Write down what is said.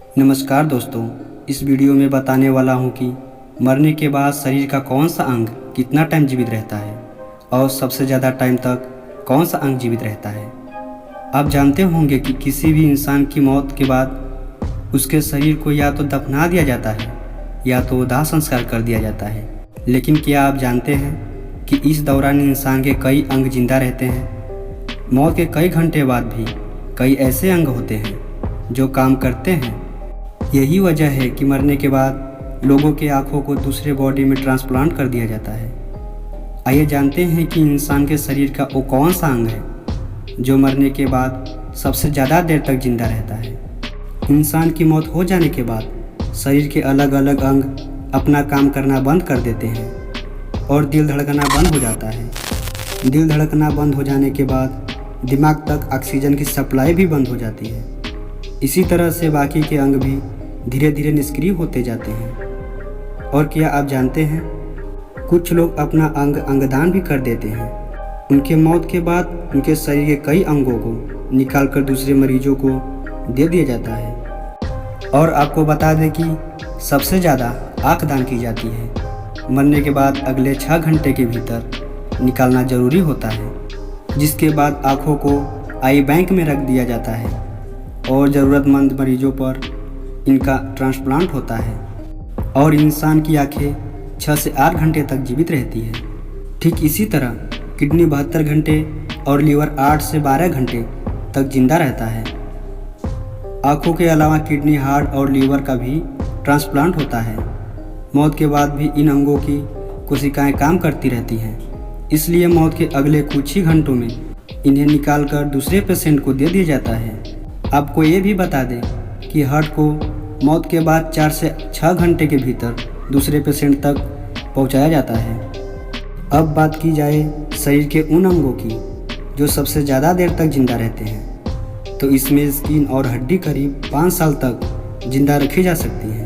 नमस्कार दोस्तों, इस वीडियो में बताने वाला हूं कि मरने के बाद शरीर का कौन सा अंग कितना टाइम जीवित रहता है और सबसे ज़्यादा टाइम तक कौन सा अंग जीवित रहता है। आप जानते होंगे कि किसी भी इंसान की मौत के बाद उसके शरीर को या तो दफना दिया जाता है या तो दाह संस्कार कर दिया जाता है। लेकिन क्या आप जानते हैं कि इस दौरान इंसान के कई अंग जिंदा रहते हैं। मौत के कई घंटे बाद भी कई ऐसे अंग होते हैं जो काम करते हैं। यही वजह है कि मरने के बाद लोगों के आँखों को दूसरे बॉडी में ट्रांसप्लांट कर दिया जाता है। आइए जानते हैं कि इंसान के शरीर का वो कौन सा अंग है जो मरने के बाद सबसे ज़्यादा देर तक जिंदा रहता है। इंसान की मौत हो जाने के बाद शरीर के अलग अलग अंग अपना काम करना बंद कर देते हैं और दिल धड़कना बंद हो जाता है। दिल धड़कना बंद हो जाने के बाद दिमाग तक ऑक्सीजन की सप्लाई भी बंद हो जाती है। इसी तरह से बाकी के अंग भी धीरे धीरे निष्क्रिय होते जाते हैं। और क्या आप जानते हैं, कुछ लोग अपना अंगदान भी कर देते हैं। उनके मौत के बाद उनके शरीर के कई अंगों को निकालकर दूसरे मरीजों को दे दिया जाता है। और आपको बता दें कि सबसे ज़्यादा आँख दान की जाती है। मरने के बाद अगले 6 घंटे के भीतर निकालना ज़रूरी होता है, जिसके बाद आँखों को आई बैंक में रख दिया जाता है और ज़रूरतमंद मरीजों पर इनका ट्रांसप्लांट होता है। और इंसान की आंखें 6 से 8 घंटे तक जीवित रहती है। ठीक इसी तरह किडनी 72 घंटे और लीवर 8 से 12 घंटे तक जिंदा रहता है। आँखों के अलावा किडनी, हार्ट और लीवर का भी ट्रांसप्लांट होता है। मौत के बाद भी इन अंगों की कोशिकाएं काम करती रहती हैं, इसलिए मौत के अगले कुछ ही घंटों में इन्हें निकालकर दूसरे पेशेंट को दे दिया जाता है। आपको ये भी बता दें कि हार्ट को मौत के बाद 4 से 6 घंटे के भीतर दूसरे पेशेंट तक पहुंचाया जाता है। अब बात की जाए शरीर के उन अंगों की जो सबसे ज़्यादा देर तक जिंदा रहते हैं, तो इसमें स्किन और हड्डी करीब 5 साल तक जिंदा रखी जा सकती है।